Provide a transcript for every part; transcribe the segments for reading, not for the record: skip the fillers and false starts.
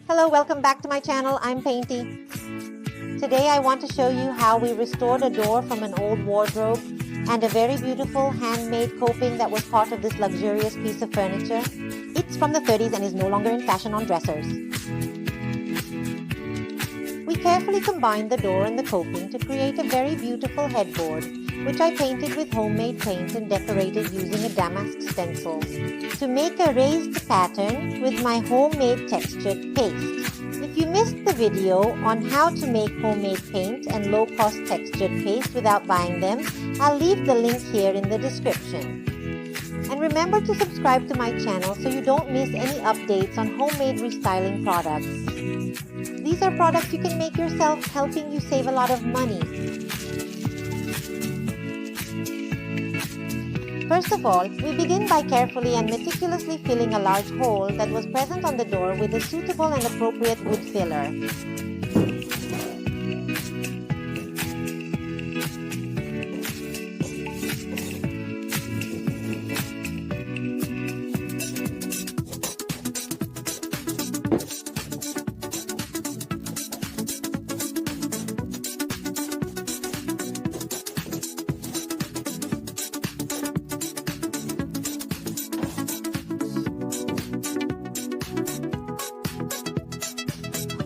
Hello, welcome back to my channel. I'm Painty. Today I want to show you how we restored a door from an old wardrobe and a very beautiful handmade coping that was part of this luxurious piece of furniture. It's from the 30s and is no longer in fashion on dressers. We carefully combined the door and the coping to create a very beautiful headboard, which I painted with homemade paint and decorated using a damask stencil. To make a raised pattern with my homemade textured paste. If you missed the video on how to make homemade paint and low-cost textured paste without buying them, I'll leave the link here in the description. And remember to subscribe to my channel so you don't miss any updates on homemade restyling products. These are products you can make yourself, helping you save a lot of money. First of all, we begin by carefully and meticulously filling a large hole that was present on the door with a suitable and appropriate wood filler.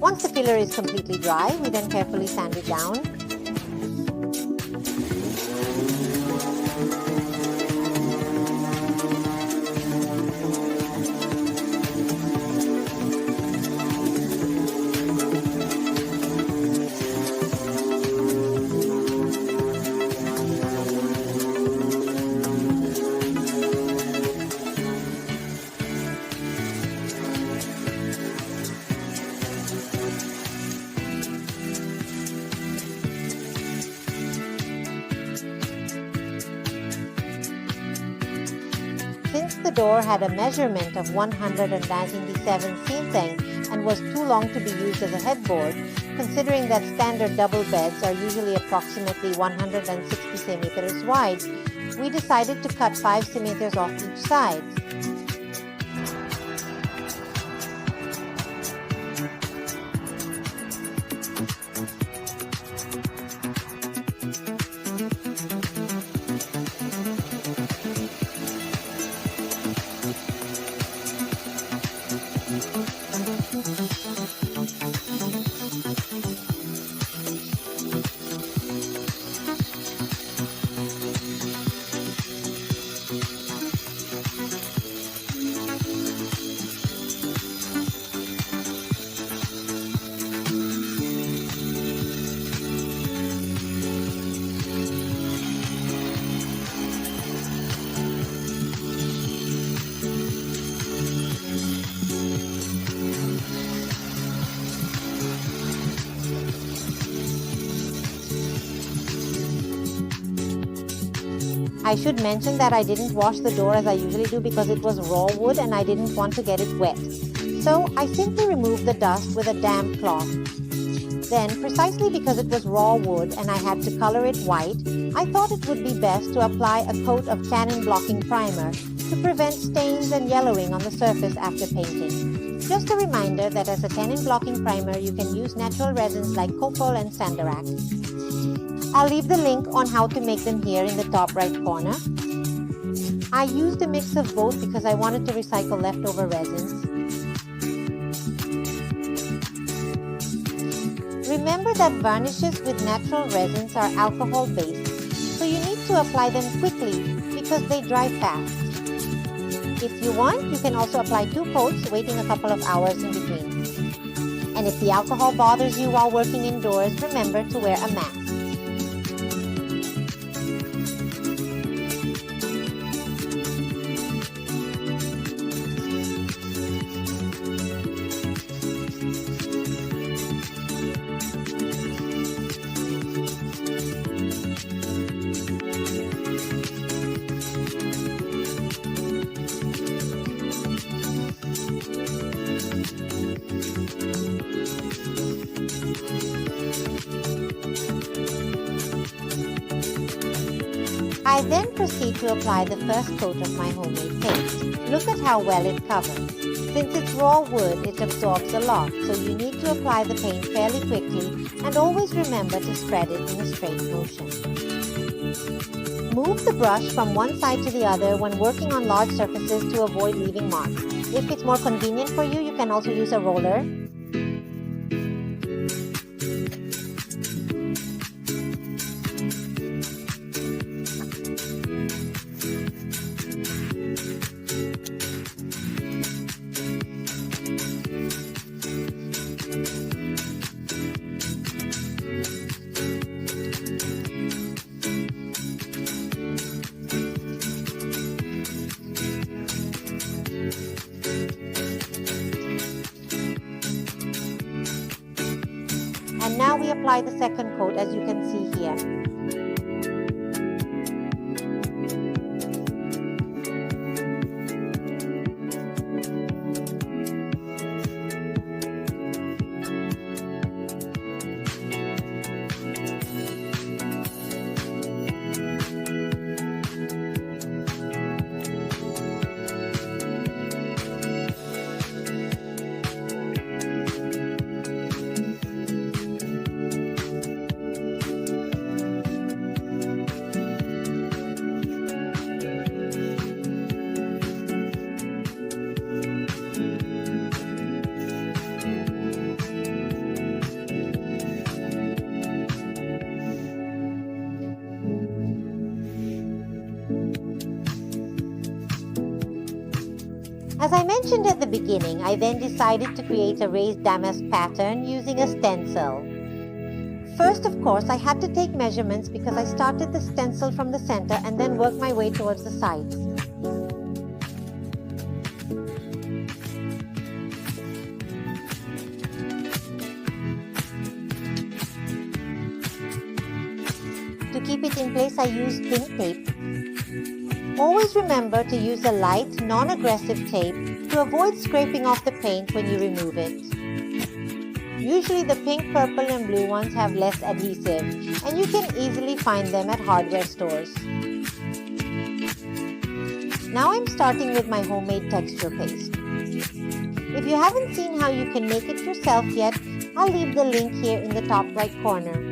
Once the filler is completely dry, we then carefully sand it down. Since the door had a measurement of 197 cm and was too long to be used as a headboard, considering that standard double beds are usually approximately 160 cm wide, we decided to cut 5 cm off each side. I should mention that I didn't wash the door as I usually do because it was raw wood and I didn't want to get it wet. So I simply removed the dust with a damp cloth. Then, precisely because it was raw wood and I had to color it white, I thought it would be best to apply a coat of tannin blocking primer to prevent stains and yellowing on the surface after painting. Just a reminder that as a tannin blocking primer, you can use natural resins like copal and sandarac. I'll leave the link on how to make them here in the top right corner. I used a mix of both because I wanted to recycle leftover resins. Remember that varnishes with natural resins are alcohol-based, so you need to apply them quickly because they dry fast. If you want, you can also apply 2 coats, waiting a couple of hours in between. And if the alcohol bothers you while working indoors, remember to wear a mask. I then proceed to apply the first coat of my homemade paste. Look at how well it covers. Since it's raw wood, it absorbs a lot, so you need to apply the paint fairly quickly and always remember to spread it in a straight motion. Move the brush from one side to the other when working on large surfaces to avoid leaving marks. If it's more convenient for you, you can also use a roller. And now we apply the second coat, as you can see here. As I mentioned at the beginning, I then decided to create a raised damask pattern using a stencil. First, of course, I had to take measurements because I started the stencil from the center and then worked my way towards the sides. To keep it in place, I used pink tape. Always remember to use a light, non-aggressive tape to avoid scraping off the paint when you remove it. Usually the pink, purple and blue ones have less adhesive, and you can easily find them at hardware stores. Now I'm starting with my homemade texture paste. If you haven't seen how you can make it yourself yet, I'll leave the link here in the top right corner.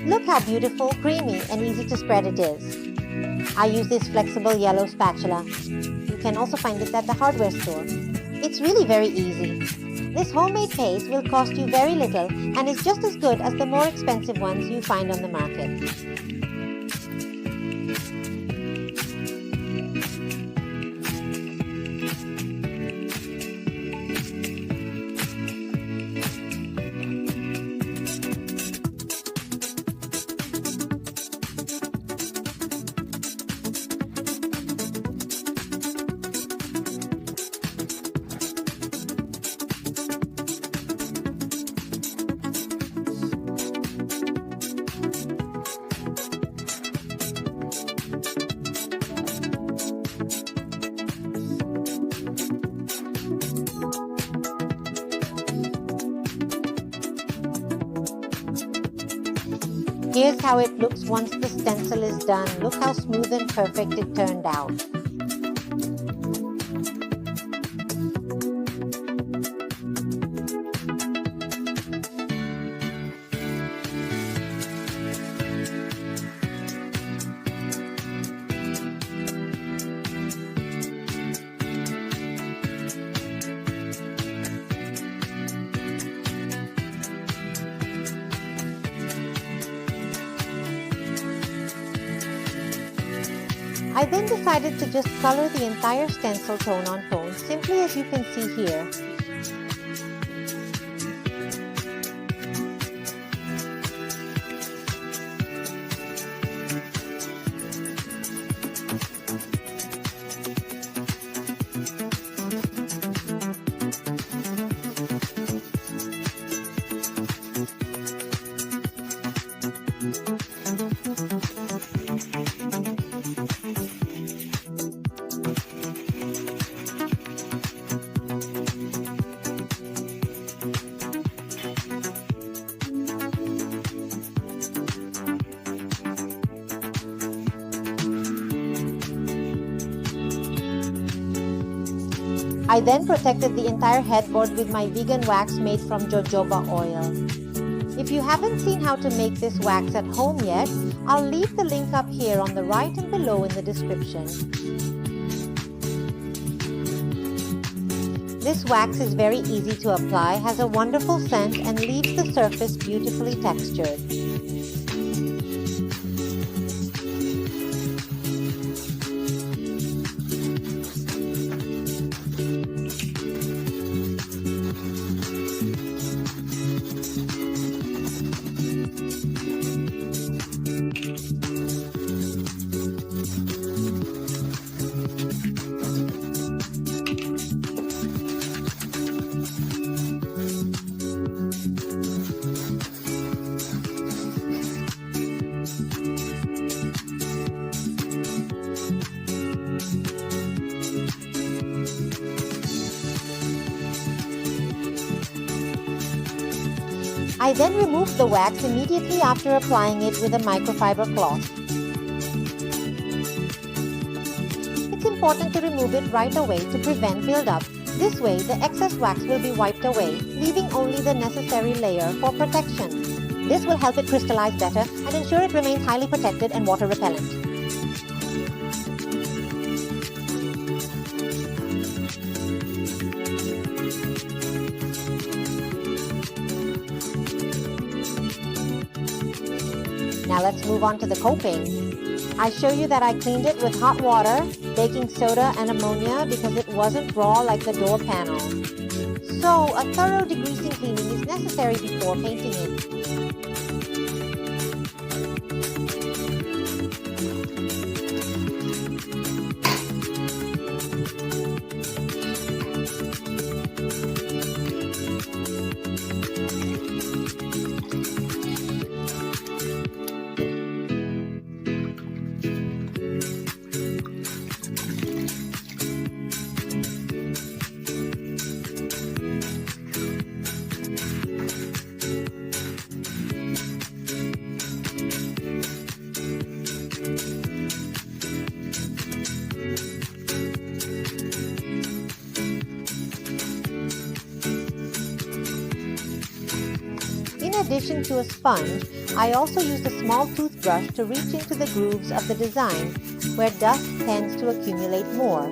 Look how beautiful, creamy, and easy to spread it is. I use this flexible yellow spatula. You can also find this at the hardware store. It's really very easy. This homemade paste will cost you very little and is just as good as the more expensive ones you find on the market. Here's how it looks once the stencil is done. Look how smooth and perfect it turned out. I then decided to just color the entire stencil tone on tone, simply as you can see here. I then protected the entire headboard with my vegan wax made from jojoba oil. If you haven't seen how to make this wax at home yet, I'll leave the link up here on the right and below in the description. This wax is very easy to apply, has a wonderful scent, and leaves the surface beautifully textured. I then removed the wax immediately after applying it with a microfiber cloth. It's important to remove it right away to prevent buildup. This way, the excess wax will be wiped away, leaving only the necessary layer for protection. This will help it crystallize better and ensure it remains highly protected and water repellent. Now let's move on to the coping. I show you that I cleaned it with hot water, baking soda and ammonia because it wasn't raw like the door panel. So a thorough degreasing cleaning is necessary before painting it. In addition to a sponge, I also used a small toothbrush to reach into the grooves of the design, where dust tends to accumulate more.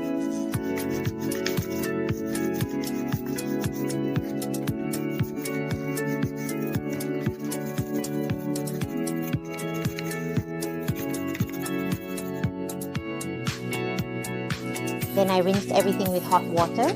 Then I rinsed everything with hot water.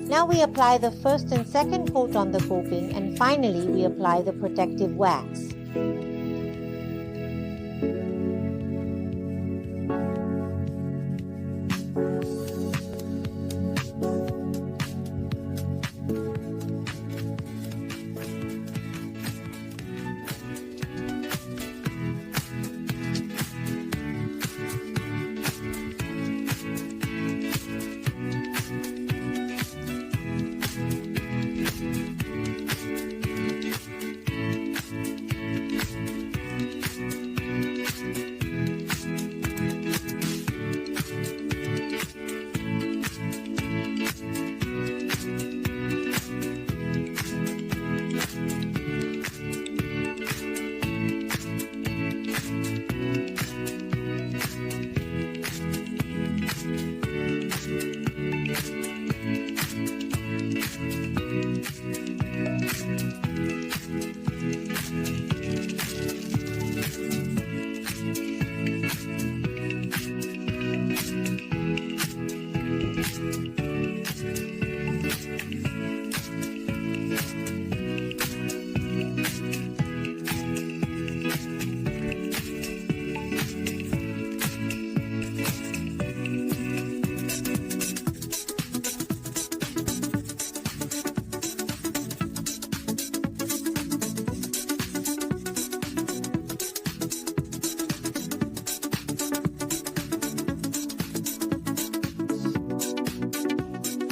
Now we apply the first and second coat on the coping, and finally we apply the protective wax.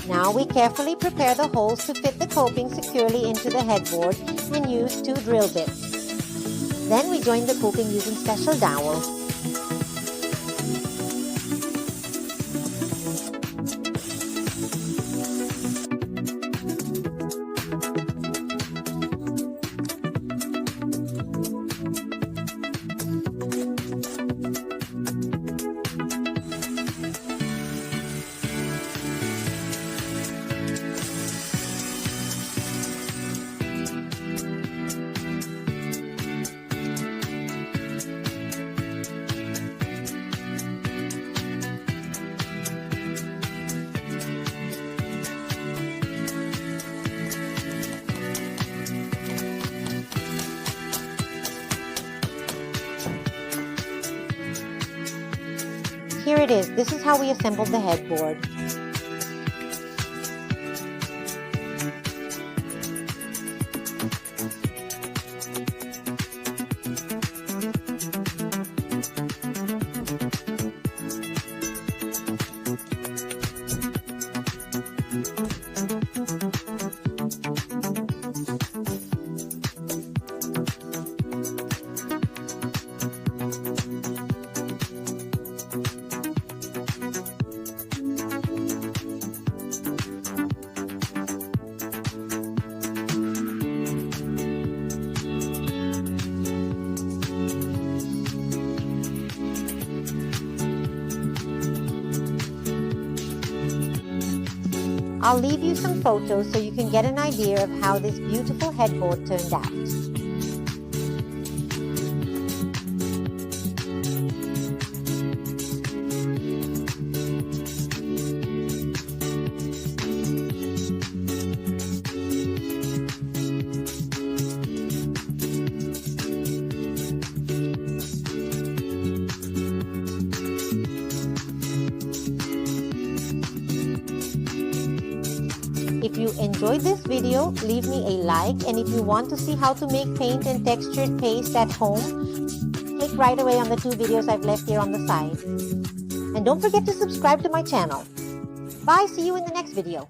Now we carefully prepare the holes to fit the coping securely into the headboard and use 2 drill bits. Then we join the coping using special dowels. Here it is. This is how we assembled the headboard. I'll leave you some photos so you can get an idea of how this beautiful headboard turned out. If you enjoyed this video, leave me a like, and if you want to see how to make paint and textured paste at home, click right away on the 2 videos I've left here on the side. And don't forget to subscribe to my channel. Bye, see you in the next video.